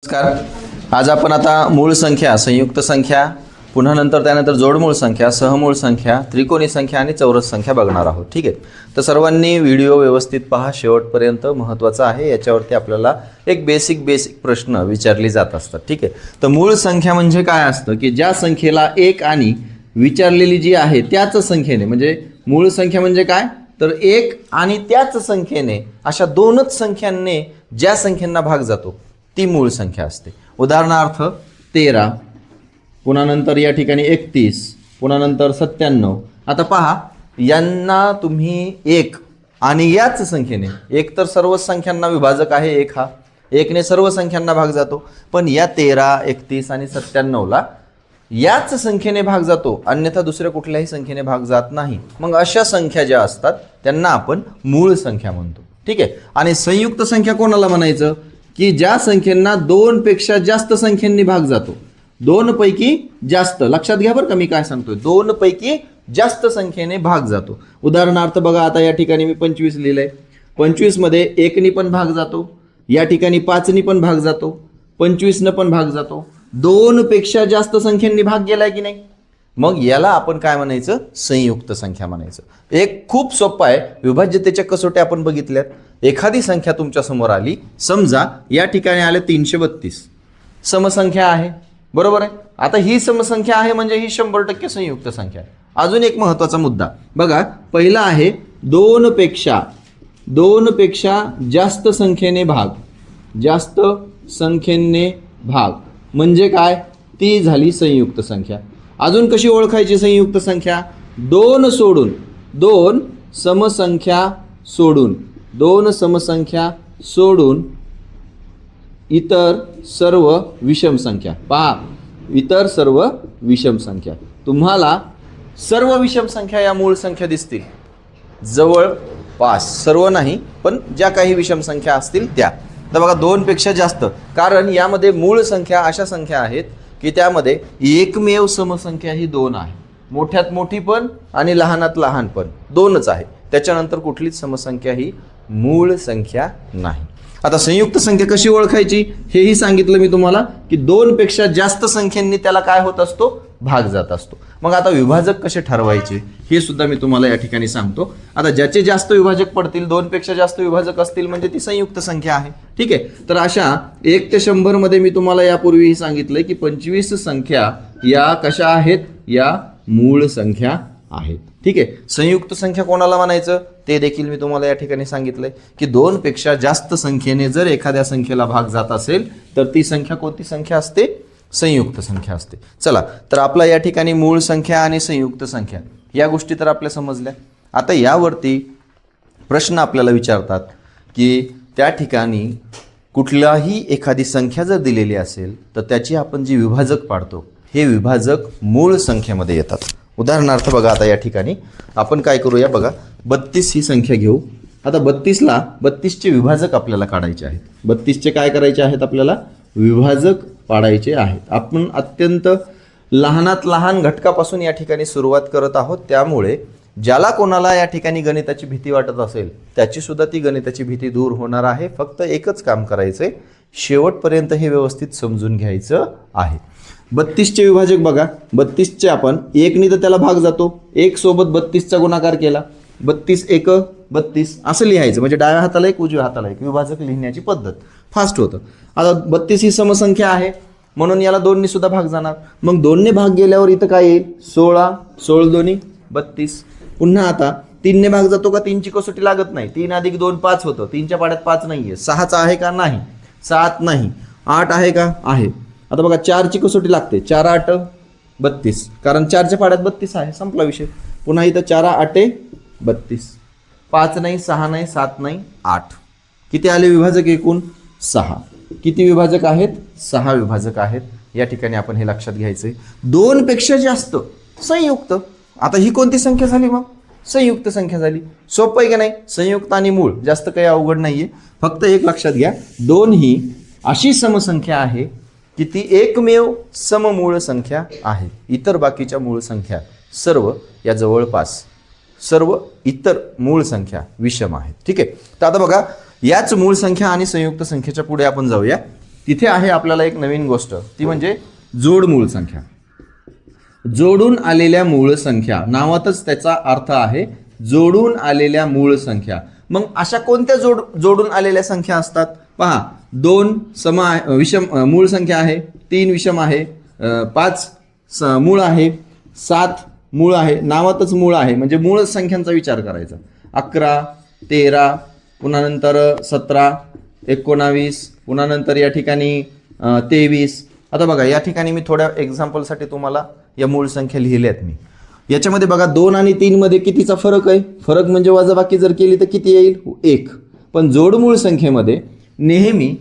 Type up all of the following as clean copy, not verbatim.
नमस्कार. आज आपण आता मूळ संख्या, संयुक्त संख्या, पुन्हा त्यानंतर जोडमूळ संख्या, सहमूळ संख्या, त्रिकोणी संख्या आणि चौरस संख्या बघणार आहोत. ठीक आहे. तर सर्वांनी व्हिडिओ व्यवस्थित पहा, शेवटपर्यंत महत्त्वाचं आहे. याच्यावरती आपल्याला एक बेसिक प्रश्न विचारले जात असतात. ठीक आहे. तर मूळ संख्या म्हणजे काय असतं की ज्या संख्येला एक आणि विचारलेली जी आहे त्याच संख्येने, म्हणजे मूळ संख्या म्हणजे काय तर एक आणि त्याच संख्येने, अशा दोनच संख्यांनी ज्या संख्यांना भाग जातो ती मूळ संख्या असते. उदाहरणार्थ 13, पुन्हा नंतर या ठिकाणी 31, पुन्हा नंतर 97. आता पहा, यांना तुम्ही एक आणि याच संख्येने, एक तर सर्व संख्यांना विभाजक आहे एक, हा एकने सर्व संख्यांना भाग जातो, पण या 13, 31 आणि 97ला याच संख्येने भाग जातो, अन्यथा दुसऱ्या कुठल्याही संख्येने भाग जात नाही. मग अशा संख्या ज्या असतात त्यांना आपण मूळ संख्या म्हणतो. ठीक आहे. आणि संयुक्त संख्या कोणाला म्हणायचं की ज्या संख्यांना 2 पेक्षा जास्त संख्यांनी भाग जातो. 2 पैकी जास्त, लक्षात घ्या बरं का मी काय सांगतोय, 2 पैकी जास्त संख्येने भाग जातो. उदाहरणार्थ बघा, आता या ठिकाणी मी 25 लिहिलंय. 25 मध्ये 1 नी पण भाग जातो, या ठिकाणी 5 नी पण भाग जातो, 25 न पण भाग जातो. 2 पेक्षा जास्त संख्यांनी भाग गेलाय की नाही, मग याला आपण काय म्हणायचं, संयुक्त संख्या म्हणायचं. एक खूप सोपं आहे. विभाज्यतेच्या कसोट्या आपण बघितल्यात. एखादी संख्या तुमच्या समोर आली, समजा या ठिकाणी आले 332, समसंख्या आहे, बरोबर आहे. आता ही समसंख्या आहे म्हणजे ही 100% संयुक्त संख्या आहे. अजून एक महत्त्वाचा मुद्दा बघा, पहिला आहे 2 पेक्षा जास्त संख्येने भाग, जास्त संख्येने भाग म्हणजे काय, ती झाली संयुक्त संख्या. अजून कशी ओळखायची संयुक्त संख्या, 2 सोडून, 2 समसंख्या सोडून, 2 समसंख्या सोडून इतर सर्व विषम संख्या. पहा, इतर सर्व विषम संख्या, तुम्हाला सर्व विषम संख्या या मूळ संख्या दिसतील, जवळपास, सर्व नाही पण ज्या काही विषम संख्या असतील त्या. तर बघा, 2 पेक्षा जास्त, कारण यामध्ये मूळ संख्या अशा संख्या आहेत की त्यामध्ये एकमेव समसंख्या ही 2 आहे. मोठ्यात मोठी पण आणि लहानात लहान पण 2च आहे. त्याच्यानंतर कुठलीच समसंख्या ही मूळ संख्या नाही. आता संयुक्त संख्या कशी ओळखायची हेही सांगितलं मी तुम्हाला की 2 पेक्षा जास्त संख्यांनी त्याला काय होत असतो, भाग जात असतो. मग आता विभाजक कसे ठरवायचे हे सुद्धा मी तुम्हाला या ठिकाणी सांगतो. आता ज्याचे जास्त विभाजक पडतील, 2 पेक्षा जास्त विभाजक असतील म्हणजे ती संयुक्त संख्या आहे. ठीक आहे. तर अशा 1 ते 100 मध्ये मी तुम्हाला यापूर्वीही सांगितलंय की 25 संख्या या कशा आहेत, या मूळ संख्या आहेत. ठीक आहे. संयुक्त संख्या कोणाला म्हणायचं ते देखील मी तुम्हाला या ठिकाणी सांगितलंय की 2 पेक्षा जास्त संख्येने जर एखाद्या संख्येला भाग जात असेल तर ती संख्या कोणती संख्या असते, संयुक्त संख्या असते. चला, तर आपला या ठिकाणी मूळ संख्या आणि संयुक्त संख्या या गोष्टी तर आपल्या समजल्या. आता यावरती प्रश्न आपल्याला विचारतात की त्या ठिकाणी कुठलाही एखादी संख्या जर दिलेली असेल तर त्याची आपण जी विभाजक पाडतो हे विभाजक मूळ संख्येमध्ये येतात. उदाहरणार्थ बघा, आता या ठिकाणी आपण काय करूया, बघा 32 ही संख्या घेऊ. आता 32ला 32चे विभाजक आपल्याला काढायचे आहेत. 32चे काय करायचे आहेत, आपल्याला विभाजक पाडायचे आहेत. आपण अत्यंत लहानात लहान घटकापासून या ठिकाणी सुरुवात करत आहोत. त्यामुळे ज्याला कोणाला या ठिकाणी गणिताची भीती वाटत असेल त्याची सुद्धा ती गणिताची भीती दूर होणार आहे. फक्त एकच काम करायचंय, शेवटपर्यंत हे व्यवस्थित समजून घ्यायचं आहे. 32चे विभाजक बघा, 32चे आपण 1 नी तर त्याला भाग जातो, 1 सोबत 32चा गुणाकार केला, 32 1 32 असं लिहायचं, म्हणजे डाव्या हाताला 1 उजव्या हाताला 1 विभाजक लिहिण्याची पद्धत फास्ट होतं. आता 32 ही समसंख्या आहे म्हणून याला 2 नी सुद्धा भाग जाणार. मग 2 ने भाग गेल्यावर इथं काय येईल, 16, 16 दोन्ही 32. पुन्हा आता 3 ने भाग जातो का, 3ची कसोटी लागत नाही, 3 अधिक 2 5 होतं, 3च्या पाड्यात 5 नाहीये, 6चा आहे का, नाही, 7 नाही, 8 आहे का, आहे. आता बघा 4ची कसोटी लागते, 4 8 32, कारण 4च्या पाड्यात 32 आहे, संपला विषय. पुन्हा इथं 4 8 32, 5 नाही, 6 नाही, 7 नाही, 8. किती आले विभाजक, एकूण 6. किती विभाजक आहेत, 6 विभाजक आहेत. या ठिकाणी आपण हे लक्षात घ्यायचंय. 2 पेक्षा जास्त संयुक्त. आता ही कोणती संख्या झाली, मग संयुक्त संख्या झाली. सोपं आहे का नाही, संयुक्त आणि मूळ जास्त काही अवघड नाहीये. फक्त एक लक्षात घ्या, 2 ही अशी समसंख्या आहे की ती एकमेव सममूळ संख्या आहे. इतर बाकीच्या मूळ संख्या सर्व या जवळपास सर्व इतर मूळ संख्या विषम आहेत. ठीक आहे. तर आता बघा, याच मूळ संख्या आणि संयुक्त संख्येच्या पुढे आपण जाऊया. तिथे आहे आपल्याला एक नवीन गोष्ट, ती म्हणजे जोड मूळ संख्या. जोडून आलेल्या मूळ संख्या, नावातच त्याचा अर्थ आहे जोडून आलेल्या मूळ संख्या. मग अशा कोणत्या जोडून आलेल्या संख्या असतात? पहा, 2 विषम मूळ संख्या आहे, 3 विषम आहे, 5 मूळ आहे, 7 मूळ आहे. नावातच मूळ आहे म्हणजे मूळ संख्यांचा विचार करायचा. 11, 13, पुन्हा नंतर 17, 19, पुन्हा नंतर या ठिकाणी 23. आता बघा या ठिकाणी मी थोड्या एक्झाम्पलसाठी तुम्हाला या मूळ संख्या लिहिल्यात मी. याच्यामध्ये बघा 2 आणि 3 मध्ये कितीचा फरक आहे? फरक म्हणजे वजाबाकी जर केली तर किती येईल? 1. पण जोड मूळ संख्येमध्ये नेहमी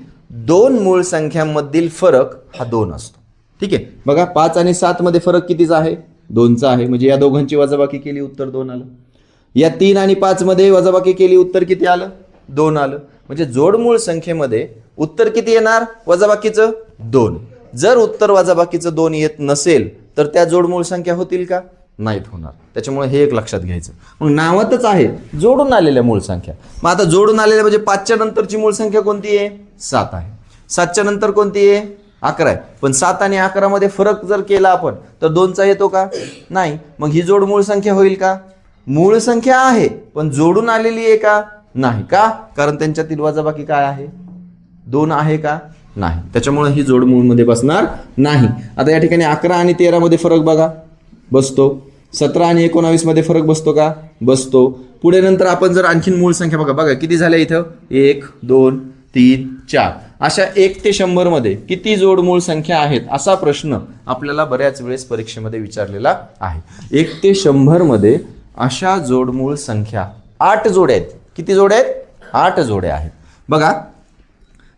2 मूळ संख्यांमधील फरक हा 2 असतो. ठीक आहे, बघा 5 आणि 7 मध्ये फरक कितीचा आहे? 2चा आहे. म्हणजे या दोघांची वजाबाकी केली उत्तर 2 आलं. या 3 आणि 5 मध्ये वजाबाकी केली उत्तर किती आलं? 2 आलं. म्हणजे जोड मूळ संख्येमध्ये उत्तर किती येणार? वजाबाकीचं 2. जर उत्तर वजाबाकीचं 2 येत नसेल तर त्या जोड मूळ संख्या होतील का? नाहीत होणार. त्याच्यामुळे हे एक लक्षात घ्यायचं. मग नावातच आहे जोडून आलेल्या मूळ संख्या. मग आता जोडून आलेल्या म्हणजे 5च्या नंतरची मूळ संख्या कोणती आहे? 7 आहे. 7च्या नंतर कोणती आहे? 11 आहे. पण 7 आणि 11 मध्ये फरक जर केला आपण तर 2चा येतो का? नाही. मग ही जोड मूळ संख्या होईल का? मूळ संख्या आहे पण जोडून आलेली आहे का? नाही. का? कारण त्यांच्यातील वजाबाकी काय आहे? 2 आहे का? नाही. त्याच्यामुळे ही जोड मूळ मध्ये बसणार नाही. आता या ठिकाणी 11 आणि 13 मध्ये फरक बघा, बसतो. 17 आणि 19 मध्ये फरक बसतो का? बसतो. पुढे नंतर आपण जर आणखीन मूळ संख्या बघा किती झाल्या इथं? 1, 2, 3, 4. अशा 1 ते 100 मध्ये किती जोड मूळ संख्या आहेत असा प्रश्न आपल्याला बऱ्याच वेळेस परीक्षेमध्ये विचारलेला आहे. 1 ते 100 मध्ये अशा जोड मूळ संख्या 8 जोड्या आहेत. किती जोड्या आहेत? 8 जोड्या आहेत. बघा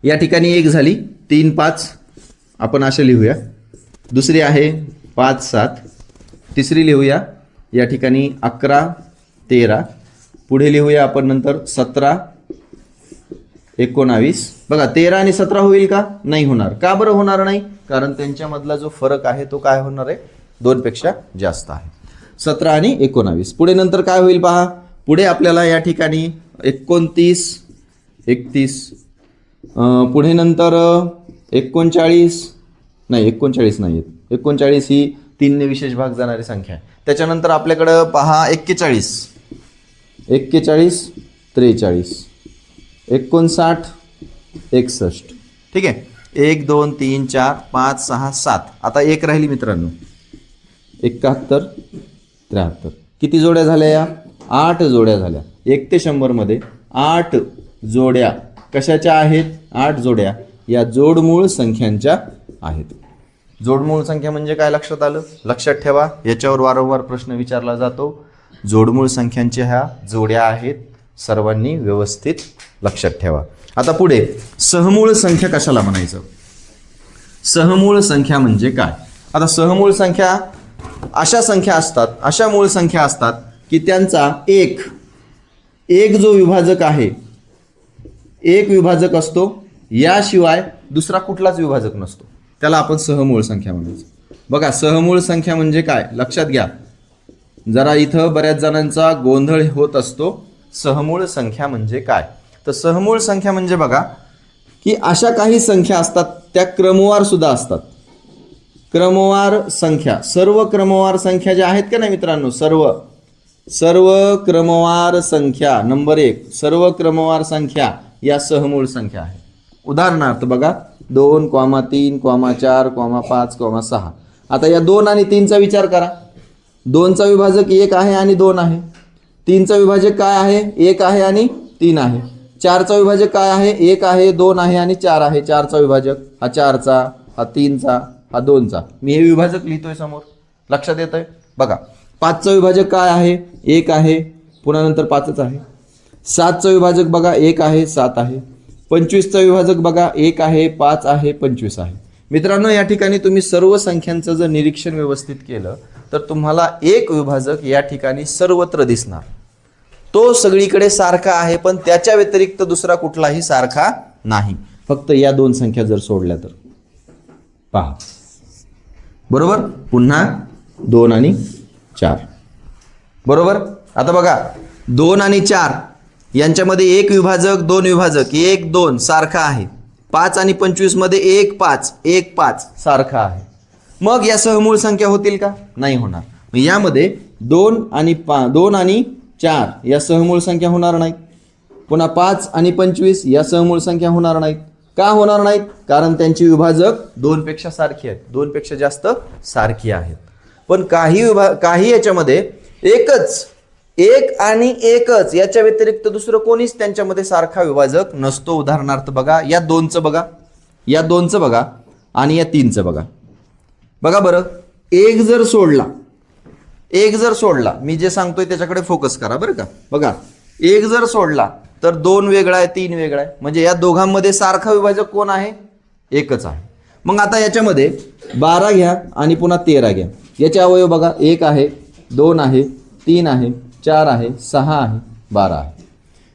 या ठिकाणी 1 झाली, 3, 5 आपण असे लिहूया. दुसरी आहे 5, 7. तिसरी लिहूया या ठिकाणी 11, 13. पुढे लिहूया आपण नंतर 17, 19. बघा 13 आणि 17 होईल का? नाही होणार. का बरं होणार नाही? कारण त्यांच्यामधला जो फरक आहे तो काय होणार आहे? 2 पेक्षा जास्त आहे. 17 आणि 19. पुढे नंतर काय होईल पहा. पुढे आपल्याला या ठिकाणी 29, 31. पुढे नंतर 39 नाही, 39 नाही आहेत. 39 ही 3 ने विशेष भाग जाणारी संख्या आहे. त्याच्यानंतर आपल्याकडं पहा 41, 43, 59, 61. ठीक आहे. 1, 2, 3, 4, 5, 6, 7. आता 1 राहिली मित्रांनो. 71, 73. किती जोड्या झाल्या? या 8 जोड्या झाल्या. 1 ते 100 मध्ये 8 जोड्या कशाच्या आहेत? 8 जोड्या या जोडमूळ संख्यांच्या आहेत. जोडमूळ संख्या म्हणजे काय लक्षात आलं? लक्षात ठेवा, याच्यावर वारंवार प्रश्न विचारला जातो. जोडमूळ संख्यांच्या ह्या जोड्या आहेत. सर्वांनी व्यवस्थित लक्षात ठेवा. आता पुढे सहमूळ संख्या कशाला म्हणायचं? सहमूळ संख्या म्हणजे काय? आता सहमूळ संख्या अशा संख्या असतात, अशा मूळ संख्या असतात की त्यांचा एक जो विभाजक आहे, एक विभाजक असतो, याशिवाय दुसरा कुठलाच विभाजक नसतो. त्याला आपण सहमूळ संख्या म्हणायचं. बघा सहमूळ संख्या म्हणजे काय लक्षात घ्या. जरा इथं बऱ्याच जणांचा गोंधळ होत असतो. सहमूळ संख्या म्हणजे काय? तर सहमूळ संख्या म्हणजे बघा की अशा काही संख्या असतात त्या क्रमवार सुद्धा असतात. क्रमवार संख्या, सर्व क्रमवार संख्या ज्या आहेत का नाही मित्रांनो, सर्व क्रमवार संख्या, नंबर 1 सर्व क्रमवार संख्या या सहमूळ संख्या आहेत. उदाहरणार्थ बघा 2, 3, 4, 5, 6. आता या 2 आणि 3चा विचार करा. 2चा विभाजक 1 आहे आणि 2 आहे. 3चा विभाजक काय आहे? 1 आहे आणि 3 आहे. 4चा विभाजक काय आहे? 1 आहे, 2 आहे आणि 4 आहे. 4चा विभाजक हा 4चा, हा 3चा, हा 2चा. मी हे विभाजक लिहितोय समोर, लक्षात येतंय? बघा 5चा विभाजक काय आहे? 1 आहे, पुन्हा नंतर 5च आहे. 7चा विभाजक बघा 1 आहे, 7 आहे. 25चा विभाजक बघा 1 आहे, 5 आहे, 25 आहे. मित्रांनो या ठिकाणी तुम्ही सर्व संख्यांचं जर निरीक्षण व्यवस्थित केलं तर तुम्हाला एक विभाजक या ठिकाणी सर्वत्र दिसणार. तो सगळीकडे सारखा आहे पण त्याच्या व्यतिरिक्त दुसरा कुठलाही सारखा नाही. फक्त या 2 संख्या जर सोडल्या तर पहा. बरोबर? पुन्हा 2 आणि 4. बरोबर? आता बघा 2 आणि 4 यांच्यामध्ये एक विभाजक, 2 विभाजक, 1, 2 सारखा आहे. 5 आणि 25 मध्ये 1 5 1 5 सारखा आहे. मग या सहमूळ संख्या होतील का? नाही होणार. मग यामध्ये 2 आणि 4 या सहमूळ संख्या होणार नाहीत. पुन्हा 5 आणि 25 या सहमूळ संख्या होणार नाहीत. का होणार नाहीत? कारण त्यांची विभाजक 2 पेक्षा सारखी आहेत, 2 पेक्षा जास्त सारखी आहेत. पण काही याच्यामध्ये एकच 1 आणि 1च याच्या व्यतिरिक्त दुसरं कोणीच त्यांच्यामध्ये सारखा विभाजक नसतो. उदाहरणार्थ बघा, या 2चं बघा, या 2चं बघा आणि या 3चं बघा. बघा बरं, एक जर सोडला, मी जे सांगतोय त्याच्याकडे फोकस करा बरं का. बघा, एक जर सोडला तर 2 वेगळा आहे, 3 वेगळा आहे. म्हणजे या दोघांमध्ये सारखा विभाजक कोण आहे? एकच आहे. मग आता याच्यामध्ये 12 घ्या आणि पुन्हा 13 घ्या. याचे अवयव बघा, 1 आहे, 2 आहे, 3 आहे, 4 आहे, 6 आहे, 12 आहे.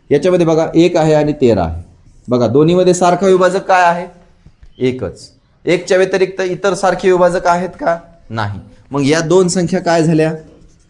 याच्यामध्ये बघा 1 आहे आणि 13 आहे. बघा दोन्हीमध्ये सारखा विभाजक काय आहे? एकच. 1च्या व्यतिरिक्त इतर सारखे विभाजक आहेत का? नाही. मग या 2 संख्या काय झाल्या?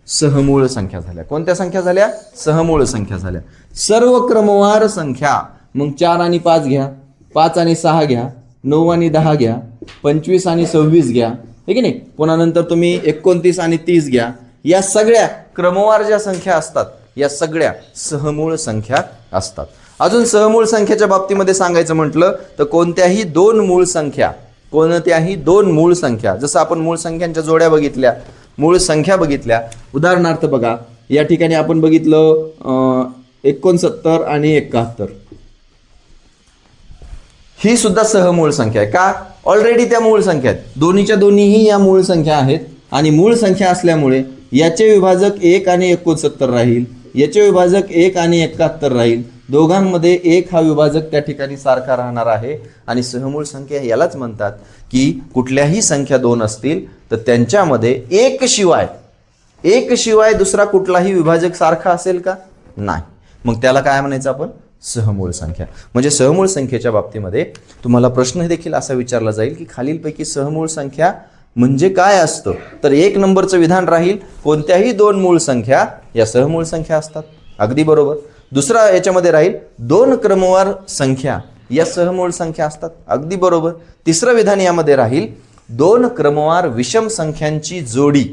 सहमूळ संख्या झाल्या. कोणत्या संख्या झाल्या? सहमूळ संख्या झाल्या. सर्व क्रमवार संख्या मग 4 आणि 5 घ्या, 5 आणि 6 घ्या, 9 आणि 10 घ्या, 25 आणि 26 घ्या, हे की नाही. पुन्हा नंतर तुम्ही 29 आणि 30 घ्या. या सगळ्या क्रमवार ज्या संख्या असतात या सगळ्या सहमूळ संख्या असतात. अजून सहमूळ संख्येच्या बाबतीमध्ये सांगायचं म्हटलं तर कोणत्याही 2 मूळ संख्या, जसं आपण मूळ संख्यांच्या जोड्या बघितल्या, मूळ संख्या बघितल्या. उदाहरणार्थ बघा, या ठिकाणी आपण बघितलं 69 आणि 71, ही सुद्धा सहमूळ संख्या आहे. का? ऑलरेडी त्या मूळ संख्या आहेत. दोन्हीही या मूळ संख्या आहेत आणि मूळ संख्या असल्यामुळे याचे विभाजक 1 आणि 69 राहील, याचे विभाजक 1 आणि 71 राहील. दोघांमध्ये 1 हा विभाजक त्या ठिकाणी सारखा राहणार आहे. आणि सहमूळ संख्या यालाच म्हणतात की कुठल्याही संख्या 2 असतील तर त्यांच्यामध्ये एक शिवाय दुसरा कुठलाही विभाजक सारखा असेल का? नाही. मग त्याला काय म्हणायचं आपण? सहमूळ संख्या. म्हणजे सहमूळ संख्येच्या बाबतीमध्ये तुम्हाला प्रश्न देखील असा विचारला जाईल की खालीलपैकी सहमूळ संख्या म्हणजे काय असतं? तर 1 नंबरचं विधान राहील, कोणत्याही 2 मूळ संख्या या सहमूळ संख्या असतात. अगदी बरोबर. दुसरा याच्यामध्ये राहील 2 क्रमवार संख्या या सहमूळ संख्या असतात. अगदी बरोबर. तिसरं विधान यामध्ये राहील 2 क्रमवार विषम संख्यांची जोडी.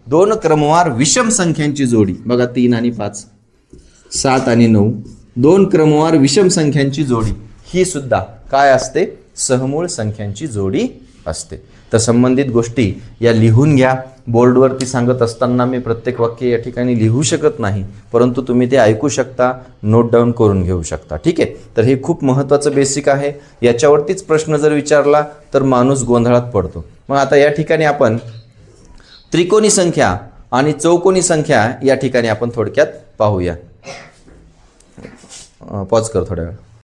2 क्रमवार विषम संख्यांची जोडी. बघा 3 आणि 5, 7 आणि 9, 2 क्रमवार विषम संख्यांची जोडी ही सुद्धा काय असते? सहमूळ संख्यांची जोडी असते. तर संबंधित गोष्टी या लिहून घ्या. बोर्डवरती सांगत असताना मी प्रत्येक वाक्य या ठिकाणी लिहू शकत नाही, परंतु तुम्ही ते ऐकू शकता, नोट डाऊन करून घेऊ शकता. ठीक आहे. तर हे खूप महत्त्वाचं बेसिक आहे. याच्यावरतीच प्रश्न जर विचारला तर माणूस गोंधळात पडतो. मग आता या ठिकाणी आपण त्रिकोणी संख्या आणि चौकोनी संख्या या ठिकाणी आपण थोडक्यात पाहूया. पॉज कर थोड्या वेळ.